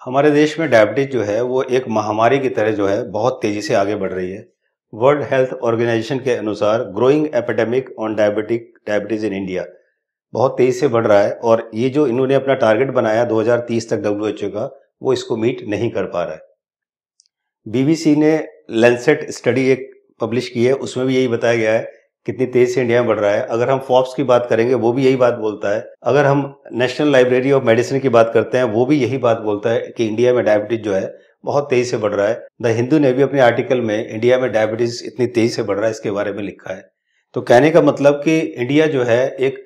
हमारे देश में डायबिटीज जो है वो एक महामारी की तरह जो है बहुत तेजी से आगे बढ़ रही है। वर्ल्ड हेल्थ ऑर्गेनाइजेशन के अनुसार growing epidemic on diabetes in India बहुत तेजी से बढ़ रहा है और ये जो इन्होंने अपना टारगेट बनाया 2030 तक डब्ल्यूएचओ का, वो इसको मीट नहीं कर पा रहा है। बीबीसी ने लैंसेट स्टडी एक पब्लिश की है, उसमें भी यही बताया गया है कितनी तेज से इंडिया में बढ़ रहा है। अगर हम फोर्ब्स की बात करेंगे वो भी यही बात बोलता है। अगर हम नेशनल लाइब्रेरी ऑफ मेडिसिन की बात करते हैं वो भी यही बात बोलता है कि इंडिया में डायबिटीज जो है बहुत तेजी से बढ़ रहा है। द हिंदू ने भी अपने आर्टिकल में इंडिया में डायबिटीज इतनी तेजी से बढ़ रहा है इसके बारे में लिखा है। तो कहने का मतलब कि इंडिया जो है एक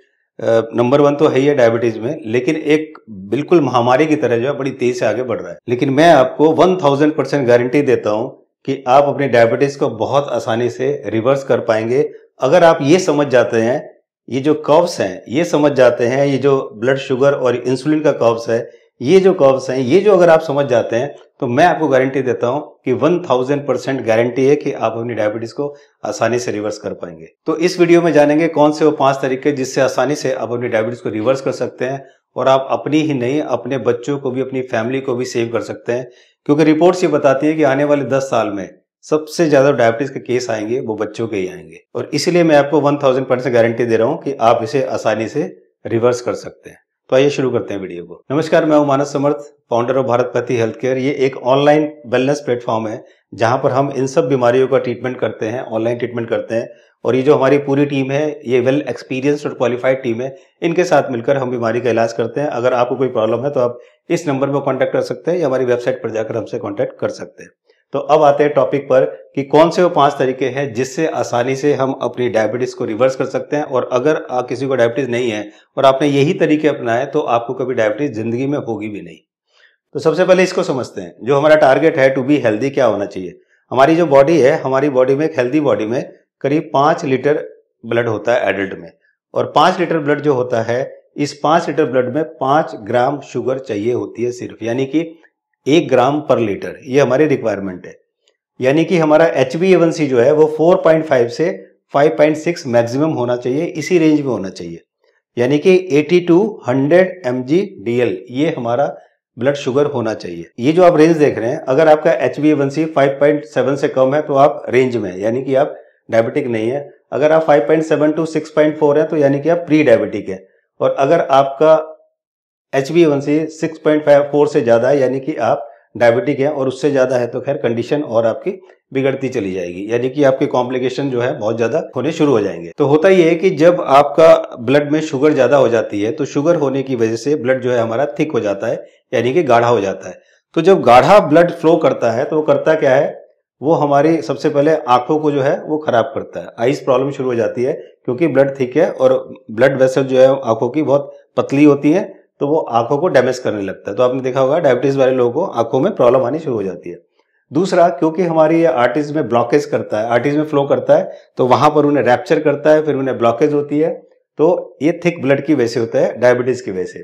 नंबर 1 तो है ही है डायबिटीज में, लेकिन एक बिल्कुल महामारी की तरह जो है बड़ी तेजी से आगे बढ़ रहा है। लेकिन मैं आपको 1000% गारंटी देता हूं कि आप अपनी डायबिटीज को बहुत आसानी से रिवर्स कर पाएंगे अगर आप ये समझ जाते हैं, ये जो कर्व्स हैं ये समझ जाते हैं, ये जो ब्लड शुगर और इंसुलिन का कर्व्स है, ये जो कर्व्स हैं, ये जो अगर आप समझ जाते हैं तो मैं आपको गारंटी देता हूं कि 1000% गारंटी है कि आप अपनी डायबिटीज को आसानी से रिवर्स कर पाएंगे। तो इस वीडियो में जानेंगे कौन से वो 5 तरीके जिससे आसानी से आप अपनी डायबिटीज को रिवर्स कर सकते हैं और आप अपनी ही नहीं अपने बच्चों को भी, अपनी फैमिली को भी सेव कर सकते हैं। क्योंकि रिपोर्ट्स ये बताती है कि आने वाले 10 साल में सबसे ज्यादा डायबिटीज के केस आएंगे वो बच्चों के ही आएंगे, और इसलिए मैं आपको 1000% गारंटी दे रहा हूं कि आप इसे आसानी से रिवर्स कर सकते हैं। तो आइए शुरू करते हैं वीडियो को। नमस्कार, मैं हूं मानस समर्थ, फाउंडर ऑफ भारत पति हेल्थ केयर। ये एक ऑनलाइन वेलनेस प्लेटफॉर्म है जहां पर हम इन सब बीमारियों का ट्रीटमेंट करते हैं, ऑनलाइन ट्रीटमेंट करते हैं। और ये जो हमारी पूरी टीम है ये वेल एक्सपीरियंस्ड और क्वालिफाइड टीम है, इनके साथ मिलकर हम बीमारी का इलाज करते हैं। अगर आपको कोई प्रॉब्लम है तो आप इस नंबर पर कॉन्टैक्ट कर सकते हैं या हमारी वेबसाइट पर जाकर हमसे कॉन्टैक्ट कर सकते हैं। तो अब आते हैं टॉपिक पर कि कौन से वो 5 तरीके हैं जिससे आसानी से हम अपनी डायबिटीज को रिवर्स कर सकते हैं। और अगर किसी को डायबिटीज नहीं है और आपने यही तरीके अपनाए तो आपको कभी डायबिटीज जिंदगी में होगी भी नहीं। तो सबसे पहले इसको समझते हैं, जो हमारा टारगेट है टू बी हेल्दी क्या होना चाहिए। हमारी जो बॉडी है, हमारी बॉडी में, एक हेल्दी बॉडी में करीब 5 लीटर ब्लड होता है एडल्ट में, और 5 लीटर ब्लड जो होता है, इस 5 लीटर ब्लड में 5 ग्राम शुगर चाहिए होती है सिर्फ, यानी कि 1 ग्राम पर लीटर। ये हमारी रिक्वायरमेंट है। यानी कि हमारा HbA1c जो है वो 4.5 से 5.6 मैक्सिमम होना चाहिए, इसी रेंज में होना चाहिए। यानी कि 80 to 100 mg/dl ये हमारा ब्लड शुगर होना चाहिए। ये जो आप रेंज देख रहे हैं, अगर आपका HbA1c 5.7 से कम है तो आप रेंज में, यानी कि आप डायबिटिक नहीं है। अगर आप 5.7 to 6.4 है तो यानी कि आप प्री डायबिटिक है। और अगर आपका HbA1c 6.4 से ज्यादा है यानी कि आप डायबिटिक है, और उससे ज्यादा है तो खैर कंडीशन और आपकी बिगड़ती चली जाएगी, यानी कि आपके कॉम्प्लिकेशन जो है बहुत ज्यादा होने शुरू हो जाएंगे। तो होता ही है कि जब आपका ब्लड में शुगर ज्यादा हो जाती है तो शुगर होने की वजह से ब्लड जो है हमारा थिक हो जाता है, यानी कि गाढ़ा हो जाता है। तो जब गाढ़ा ब्लड फ्लो करता है तो वो करता क्या है, वो हमारी सबसे पहले आंखों को जो है वो खराब करता है। आइस प्रॉब्लम शुरू हो जाती है क्योंकि ब्लड थिक है और ब्लड वेसल जो है आंखों की बहुत पतली होती है, तो वो आंखों को डैमेज करने लगता है। तो आपने देखा होगा डायबिटीज वाले लोगों को आंखों में प्रॉब्लम आनी शुरू हो जाती है। दूसरा, क्योंकि हमारी ये आर्टरीज में ब्लॉकेज करता है, आर्टरीज में फ्लो करता है, तो वहां पर उन्हें रैप्चर करता है, फिर उन्हें ब्लॉकेज होती है। तो ये थिक ब्लड की वजह से होता है, डायबिटीज की वजह से।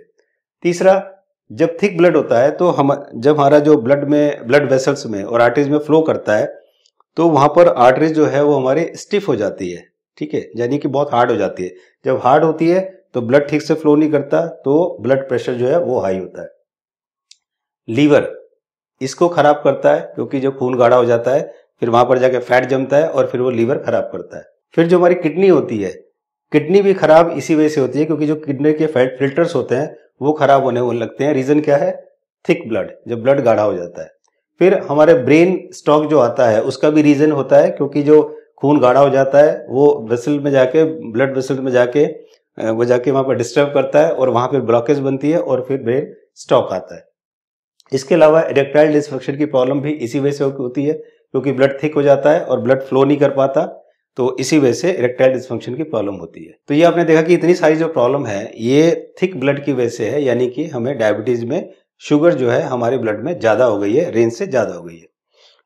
तीसरा, जब थिक ब्लड होता है तो जब हमारा जो ब्लड वेसल्स में और आर्टरीज में फ्लो करता है तो वहां पर आर्टरीज जो है वो हमारी स्टिफ हो जाती है, ठीक है, यानी कि बहुत हार्ड हो जाती है। जब हार्ड होती है तो ब्लड ठीक से फ्लो नहीं करता, तो ब्लड प्रेशर जो है वो हाई होता है। लीवर इसको खराब करता है क्योंकि जब खून गाढ़ा हो जाता है फिर वहां पर जाके फैट जमता है और फिर वो लीवर खराब करता है। फिर जो हमारी किडनी होती है, किडनी भी खराब इसी वजह से होती है क्योंकि जो किडनी के फैट फिल्टर्स होते हैं वो खराब होने लगते हैं। रीजन क्या है, थिक ब्लड, जब ब्लड गाढ़ा हो जाता है। फिर हमारे ब्रेन स्टॉक जो आता है उसका भी रीजन होता है, क्योंकि जो खून गाढ़ा हो जाता है वो वेसल में जाके, ब्लड वेसल में जाके वो जाके वहां पर डिस्टर्ब करता है और वहां पर ब्लॉकेज बनती है और फिर ब्रेन स्टॉक आता है। इसके अलावा इरेक्टाइल डिसफंक्शन की प्रॉब्लम भी इसी वजह से होती है क्योंकि ब्लड थिक हो जाता है और ब्लड फ्लो नहीं कर पाता, तो इसी वजह से इरेक्टाइल डिसफंक्शन की प्रॉब्लम होती है। तो ये आपने देखा कि इतनी सारी जो प्रॉब्लम है ये थिक ब्लड की वजह से है, यानी कि हमें डायबिटीज में शुगर जो है हमारे ब्लड में ज्यादा हो गई है, रेंज से ज्यादा हो गई है।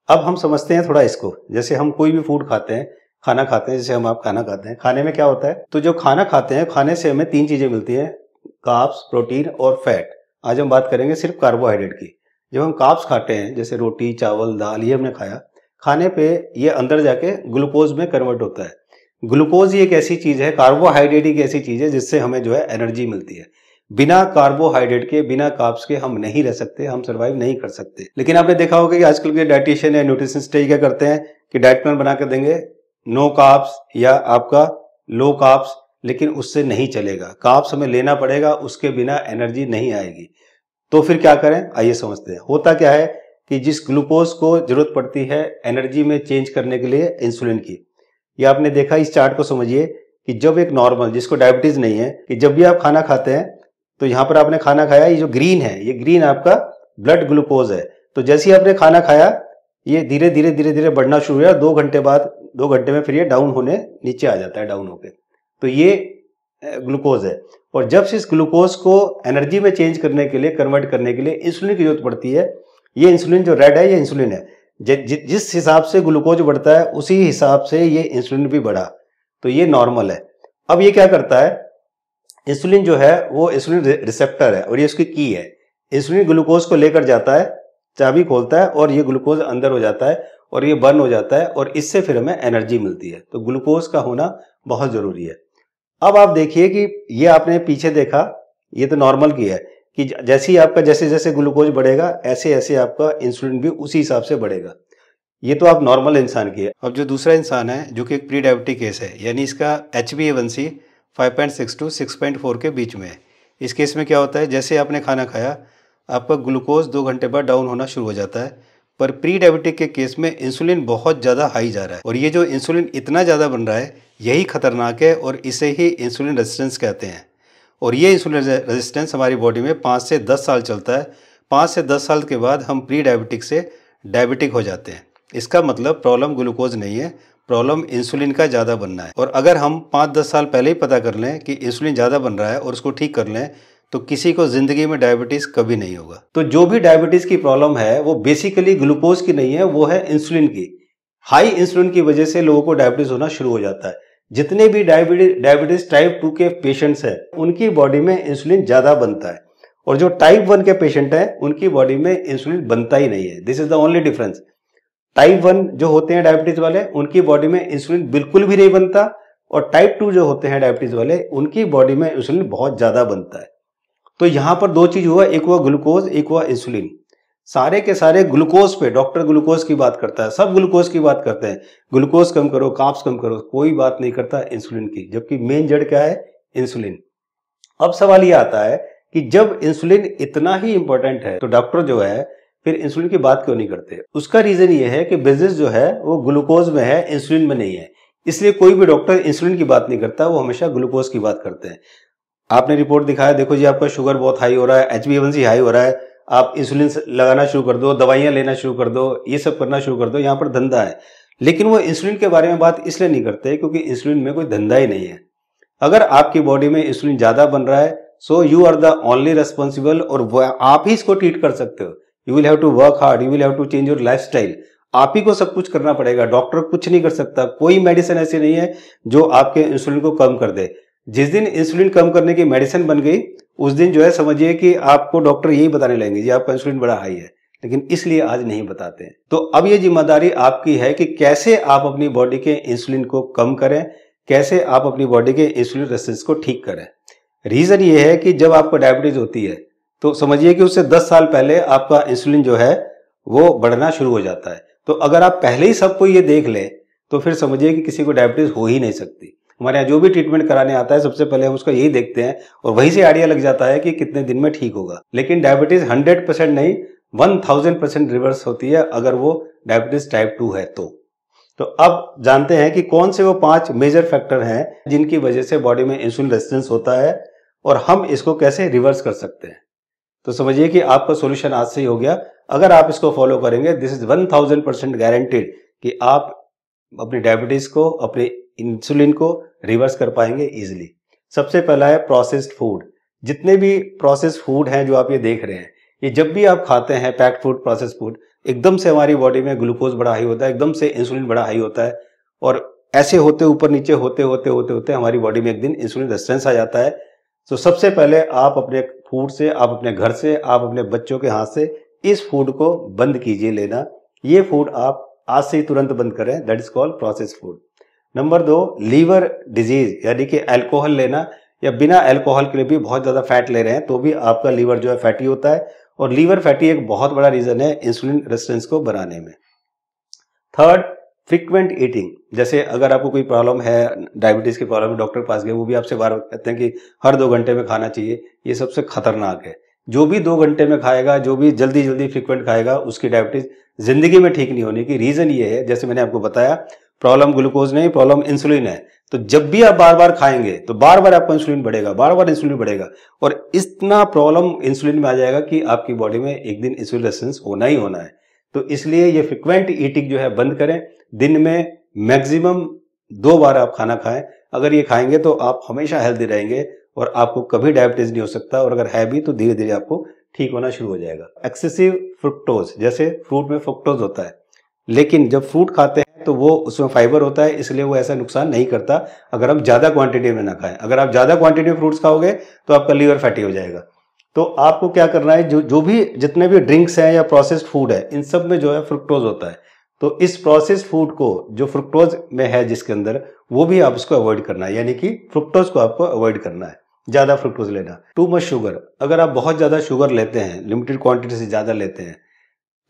अब हम समझते हैं थोड़ा इसको। जैसे हम कोई भी फूड खाते हैं, खाना खाते हैं, जैसे आप खाना खाते हैं, खाने में क्या होता है, तो जो खाना खाते हैं, खाने से हमें 3 चीजें मिलती हैं, कार्ब्स, प्रोटीन और फैट। आज हम बात करेंगे सिर्फ कार्बोहाइड्रेट की। जब हम कार्ब्स खाते हैं, जैसे रोटी, चावल, दाल, ये हमने खाया, खाने पे ये अंदर जाके ग्लूकोज में कन्वर्ट होता है। ग्लूकोज ही एक ऐसी चीज है, कार्बोहाइड्रेट एक ऐसी चीज है जिससे हमें जो है एनर्जी मिलती है। बिना कार्बोहाइड्रेट के, बिना कार्ब्स के हम नहीं रह सकते, हम सर्वाइव नहीं कर सकते। लेकिन आपने देखा होगा कि आजकल के डाइटिशियन या न्यूट्रिशनिस्ट क्या करते हैं कि डाइट प्लान बना कर देंगे, नो कार्ब्स या आपका लो कार्ब्स, लेकिन उससे नहीं चलेगा। कार्ब्स हमें लेना पड़ेगा, उसके बिना एनर्जी नहीं आएगी। तो फिर क्या करें, आइए समझते हैं। होता क्या है कि जिस ग्लूकोज को जरूरत पड़ती है एनर्जी में चेंज करने के लिए इंसुलिन की, ये आपने देखा, इस चार्ट को समझिए कि जब एक नॉर्मल जिसको डायबिटीज नहीं है, कि जब भी आप खाना खाते हैं तो यहां पर आपने खाना खाया, ये जो ग्रीन है, ये ग्रीन आपका ब्लड ग्लूकोज है। तो जैसे ही आपने खाना खाया ये धीरे धीरे धीरे धीरे बढ़ना शुरू हुआ, 2 घंटे बाद, 2 घंटे में फिर ये डाउन होने नीचे आ जाता है, डाउन होके। तो ये ग्लूकोज है। और जब से इस ग्लूकोज को एनर्जी में चेंज करने के लिए, कन्वर्ट करने के लिए इंसुलिन की जरूरत पड़ती है। ये इंसुलिन जो रेड है ये इंसुलिन है। जिस हिसाब से ग्लूकोज बढ़ता है उसी हिसाब से ये इंसुलिन भी बढ़ा, तो ये नॉर्मल है। अब ये क्या करता है, इंसुलिन जो है वो इंसुलिन रिसेप्टर है और ये उसकी की है। इंसुलिन ग्लूकोज को लेकर जाता है, चाबी खोलता है और ये ग्लूकोज अंदर हो जाता है और ये बर्न हो जाता है और इससे फिर हमें एनर्जी मिलती है। तो ग्लूकोज का होना बहुत जरूरी है। अब आप देखिए कि ये आपने पीछे देखा, ये तो नॉर्मल की है कि जैसे ही आपका जैसे जैसे ग्लूकोज बढ़ेगा ऐसे ऐसे आपका इंसुलिन भी उसी हिसाब से बढ़ेगा। ये तो आप नॉर्मल इंसान की है। अब जो दूसरा इंसान है जो कि एक प्री डायबिटिक केस है, यानी इसका HbA1c 5.6 to 6.4 के बीच में है। इस केस में क्या होता है, जैसे आपने खाना खाया आपका ग्लूकोज 2 घंटे बाद डाउन होना शुरू हो जाता है। पर प्री डायबिटिक के केस में इंसुलिन बहुत ज़्यादा हाई जा रहा है और ये जो इंसुलिन इतना ज़्यादा बन रहा है यही खतरनाक है और इसे ही इंसुलिन रेजिस्टेंस कहते हैं। और ये इंसुलिन रेजिस्टेंस हमारी बॉडी में 5 से 10 साल चलता है। 5 से 10 साल के बाद हम प्री डायबिटिक से डायबिटिक हो जाते हैं। इसका मतलब प्रॉब्लम ग्लूकोज नहीं है, प्रॉब्लम इंसुलिन का ज़्यादा बनना है। और अगर हम 5-10 साल पहले ही पता कर लें कि इंसुलिन ज़्यादा बन रहा है और उसको ठीक कर लें तो किसी को ज़िंदगी में डायबिटीज़ कभी नहीं होगा। तो जो भी डायबिटीज़ की प्रॉब्लम है वो बेसिकली ग्लूकोज की नहीं है, वो है इंसुलिन की। हाई इंसुलिन की वजह से लोगों को डायबिटीज़ होना शुरू हो जाता है। जितने भी डायबिटीज़ टाइप 2 के पेशेंट्स हैं उनकी बॉडी में इंसुलिन ज़्यादा बनता है और जो टाइप 1 के पेशेंट हैं उनकी बॉडी में इंसुलिन बनता ही नहीं है। This is the only difference. Type 1 जो होते हैं डायबिटीज वाले उनकी बॉडी में इंसुलिन बिल्कुल भी नहीं बनता और टाइप 2 जो होते हैं डायबिटीज वाले उनकी बॉडी में इंसुलिन बहुत ज्यादा बनता है। तो यहां पर 2 चीज हुआ, एक हुआ ग्लूकोज, एक हुआ इंसुलिन। सारे के सारे ग्लूकोज पे, डॉक्टर ग्लूकोज की बात करता है, सब ग्लूकोज की बात करते हैं, ग्लूकोज कम करो, कार्ब्स कम करो, कोई बात नहीं करता इंसुलिन की, जबकि मेन जड़ क्या है, इंसुलिन। अब सवाल ये आता है कि जब इंसुलिन इतना ही इंपॉर्टेंट है तो डॉक्टर जो है फिर इंसुलिन की बात क्यों नहीं करते। उसका रीजन ये है कि बिजनेस जो है वो ग्लूकोज में है, इंसुलिन में नहीं है। इसलिए कोई भी डॉक्टर इंसुलिन की बात नहीं करता, वो हमेशा ग्लूकोज की बात करते हैं। आपने रिपोर्ट दिखाया, देखो जी आपका शुगर बहुत हाई हो रहा है, HbA1c हाई हो रहा है, आप इंसुलिन लगाना शुरू कर दो, दवाइयां लेना शुरू कर दो, ये सब करना शुरू कर दो, यहाँ पर धंधा है। लेकिन वो इंसुलिन के बारे में बात इसलिए नहीं करते क्योंकि इंसुलिन में कोई धंधा ही नहीं है। अगर आपकी बॉडी में इंसुलिन ज्यादा बन रहा है so you are the only responsible और आप ही इसको ट्रीट कर सकते हो। You will have to work hard, you will have to change your lifestyle. आप ही को सब कुछ करना पड़ेगा, डॉक्टर कुछ नहीं कर सकता। कोई मेडिसिन ऐसी नहीं है जो आपके इंसुलिन को कम कर दे। जिस दिन इंसुलिन कम करने की मेडिसिन बन गई उस दिन जो है समझिए कि आपको डॉक्टर यही बताने लगेंगे जी आपका इंसुलिन बड़ा हाई है, लेकिन इसलिए आज नहीं बताते हैं। तो अब ये जिम्मेदारी आपकी है कि कैसे आप अपनी बॉडी के इंसुलिन को कम करें, कैसे आप अपनी बॉडी के इंसुलिन रेजिस्टेंस को ठीक करें। रीजन ये है कि जब आपको डायबिटीज होती है तो समझिए कि उससे 10 साल पहले आपका इंसुलिन जो है वो बढ़ना शुरू हो जाता है। तो अगर आप पहले ही सबको ये देख लें तो फिर समझिए कि किसी को डायबिटीज हो ही नहीं सकती। हमारे यहाँ जो भी ट्रीटमेंट कराने आता है सबसे पहले हम उसका यही देखते हैं और वहीं से आइडिया लग जाता है कि कितने दिन में ठीक होगा। लेकिन डायबिटीज 100% नहीं, 1000% रिवर्स होती है अगर वो डायबिटीज टाइप 2 है तो अब जानते हैं कि कौन से वो 5 मेजर फैक्टर हैं जिनकी वजह से बॉडी में इंसुलिन रेजिस्टेंस होता है और हम इसको कैसे रिवर्स कर सकते हैं। तो समझिए कि आपका सॉल्यूशन आज से ही हो गया। अगर आप इसको फॉलो करेंगे दिस इज 1000% गारंटेड कि आप अपनी डायबिटीज को, अपने इंसुलिन को रिवर्स कर पाएंगे इजीली। सबसे पहला है प्रोसेस्ड फूड। जितने भी प्रोसेस्ड फूड हैं जो आप ये देख रहे हैं, ये जब भी आप खाते हैं पैक्ड फूड, प्रोसेस्ड फूड, एकदम से हमारी बॉडी में ग्लूकोज बड़ा हाई होता है, एकदम से इंसुलिन बड़ा हाई होता है और ऐसे होते ऊपर नीचे होते होते होते होते हमारी बॉडी में एक दिन इंसुलिन रेजिस्टेंस आ जाता है। तो सबसे पहले आप अपने फूड से, आप अपने घर से, आप अपने बच्चों के हाथ से इस फूड को बंद कीजिए लेना। ये फूड आप आज से ही तुरंत बंद करें, that is called processed food. Number 2, liver disease यानी कि अल्कोहल लेना या बिना अल्कोहल के लिए भी बहुत ज़्यादा फैट ले रहे हैं तो भी आपका लीवर जो है फैटी होता है, और लीवर फैटी एक बहुत बड़ा रीज़न है इंसुलिन रेजिस्टेंस को बनाने में। Third, frequent eating. जैसे अगर आपको कोई प्रॉब्लम है, डायबिटीज़ की प्रॉब्लम, डॉक्टर के पास गए, वो भी आपसे बार बार कहते हैं कि हर 2 घंटे में खाना चाहिए, ये सबसे खतरनाक है। जो भी 2 घंटे में खाएगा, जो भी जल्दी जल्दी फ्रीक्वेंट खाएगा, उसकी डायबिटीज़ ज़िंदगी में ठीक नहीं होने की रीज़न ये है, जैसे मैंने आपको बताया, प्रॉब्लम ग्लूकोज नहीं, प्रॉब्लम इंसुलिन है। तो जब भी आप बार बार खाएंगे तो बार बार आपका इंसुलिन बढ़ेगा, बार बार इंसुलिन बढ़ेगा, और इतना प्रॉब्लम इंसुलिन में आ जाएगा कि आपकी बॉडी में एक दिन इंसुलिन रेजिस्टेंस होना ही होना है। तो इसलिए ये फ्रीक्वेंट ईटिंग जो है बंद करें। दिन में मैक्सिमम 2 बार आप खाना खाएं। अगर ये खाएंगे तो आप हमेशा हेल्दी रहेंगे और आपको कभी डायबिटीज नहीं हो सकता, और अगर है भी तो धीरे धीरे आपको ठीक होना शुरू हो जाएगा। एक्सेसिव फ्रुक्टोज, जैसे फ्रूट में फ्रुक्टोज होता है, लेकिन जब फ्रूट खाते हैं तो वो उसमें फाइबर होता है, इसलिए वो ऐसा नुकसान नहीं करता अगर हम ज़्यादा क्वांटिटी में ना खाएं। अगर आप ज़्यादा क्वांटिटी में फ्रूट्स खाओगे तो आपका लीवर फैटी हो जाएगा। तो आपको क्या करना है, जो भी जितने भी ड्रिंक्स हैं या प्रोसेस्ड फूड है, इन सब में जो है फ्रुक्टोज होता है। तो इस प्रोसेस्ड फूड को जो फ्रुक्टोज में है जिसके अंदर, वो भी आप उसको अवॉइड करना है, यानी कि फ्रुक्टोज को आपको अवॉइड करना है, ज़्यादा फ्रुक्टोज लेना। टू मच शुगर, अगर आप बहुत ज़्यादा शुगर लेते हैं, लिमिटेड क्वांटिटी से ज़्यादा लेते हैं,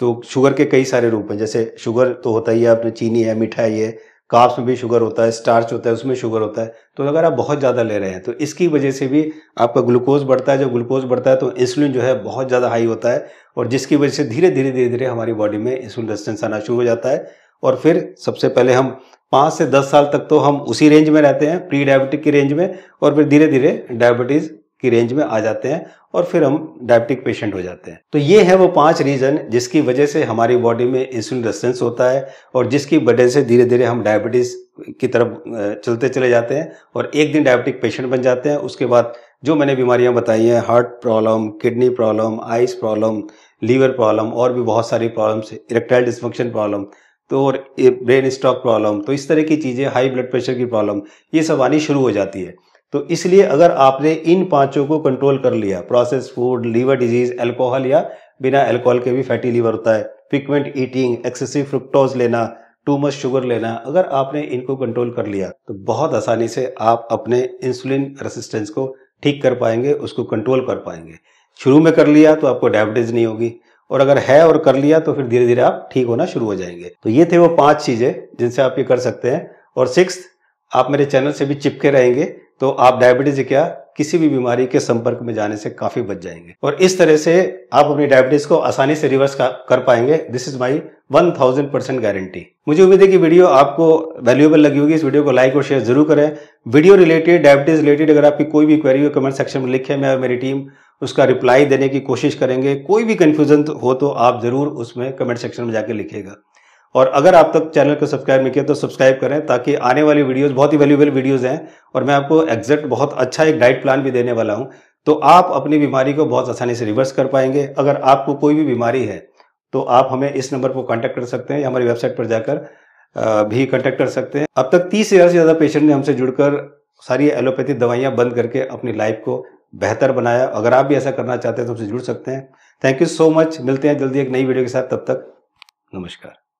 तो शुगर के कई सारे रूप हैं। जैसे शुगर तो होता ही है, आपने चीनी है, मिठाई है, कार्ब्स में भी शुगर होता है, स्टार्च होता है, उसमें शुगर होता है। तो अगर आप बहुत ज़्यादा ले रहे हैं तो इसकी वजह से भी आपका ग्लूकोज बढ़ता है। जब ग्लूकोज बढ़ता है तो इंसुलिन जो है बहुत ज़्यादा हाई होता है, और जिसकी वजह से धीरे धीरे हमारी बॉडी में इंसुलिन रेजिस्टेंस आना शुरू हो जाता है। और फिर सबसे पहले हम 5 से 10 साल तक तो हम उसी रेंज में रहते हैं, प्री डायबिटिक की रेंज में, और फिर धीरे धीरे डायबिटीज़ की रेंज में आ जाते हैं, और फिर हम डायबिटिक पेशेंट हो जाते हैं। तो ये है वो 5 रीज़न जिसकी वजह से हमारी बॉडी में इंसुलिन रेजिस्टेंस होता है, और जिसकी वजह से धीरे धीरे हम डायबिटीज़ की तरफ चलते चले जाते हैं, और एक दिन डायबिटिक पेशेंट बन जाते हैं। उसके बाद जो मैंने बीमारियां बताई हैं, heart problem, kidney problem, eyes problem, liver problem, और भी बहुत सारी प्रॉब्लम्स, इरेक्टाइल डिस्फंक्शन प्रॉब्लम, तो और ब्रेन स्टॉक प्रॉब्लम, तो इस तरह की चीज़ें, हाई ब्लड प्रेशर की प्रॉब्लम, ये सब आनी शुरू हो जाती है। तो इसलिए अगर आपने इन 5 को कंट्रोल कर लिया, processed food, liver disease, alcohol या बिना अल्कोहल के भी फैटी लीवर होता है, फ्रीक्वेंट ईटिंग, एक्सेसिव फ्रुक्टोज लेना, टू मच शुगर लेना, अगर आपने इनको कंट्रोल कर लिया तो बहुत आसानी से आप अपने इंसुलिन रेसिस्टेंस को ठीक कर पाएंगे, उसको कंट्रोल कर पाएंगे। शुरू में कर लिया तो आपको डायबिटीज नहीं होगी, और अगर है और कर लिया तो फिर धीरे धीरे आप ठीक होना शुरू हो जाएंगे। तो ये थे वो 5 चीजें जिनसे आप ये कर सकते हैं। और 6th, आप मेरे चैनल से भी चिपके रहेंगे तो आप डायबिटीज क्या किसी भी बीमारी के संपर्क में जाने से काफी बच जाएंगे, और इस तरह से आप अपनी डायबिटीज को आसानी से रिवर्स कर पाएंगे। This is my 1000% guarantee. मुझे उम्मीद है कि वीडियो आपको वैल्यूएबल लगी होगी। इस वीडियो को लाइक और शेयर जरूर करें। वीडियो रिलेटेड, डायबिटीज रिलेटेड अगर आपकी कोई भी क्वेरी हो, कमेंट सेक्शन में लिखें, मैं और मेरी टीम उसका रिप्लाई देने की कोशिश करेंगे। कोई भी कंफ्यूजन हो तो आप जरूर उसमें कमेंट सेक्शन में जाकर लिखिएगा। और अगर आप तक चैनल को सब्सक्राइब नहीं किया तो सब्सक्राइब करें, ताकि आने वाली वीडियोस बहुत ही वैल्यूएबल वीडियोस हैं, और मैं आपको एग्जैक्ट बहुत अच्छा एक डाइट प्लान भी देने वाला हूं, तो आप अपनी बीमारी को बहुत आसानी से रिवर्स कर पाएंगे। अगर आपको कोई भी बीमारी है तो आप हमें इस नंबर पर कॉन्टैक्ट कर सकते हैं, या हमारी वेबसाइट पर जाकर भी कॉन्टैक्ट कर सकते हैं। अब तक 30,000 से ज़्यादा पेशेंट ने हमसे जुड़कर सारी एलोपैथी दवाइयाँ बंद करके अपनी लाइफ को बेहतर बनाया। अगर आप भी ऐसा करना चाहते हैं तो हमसे जुड़ सकते हैं। Thank you so much. मिलते हैं जल्दी एक नई वीडियो के साथ, तब तक नमस्कार।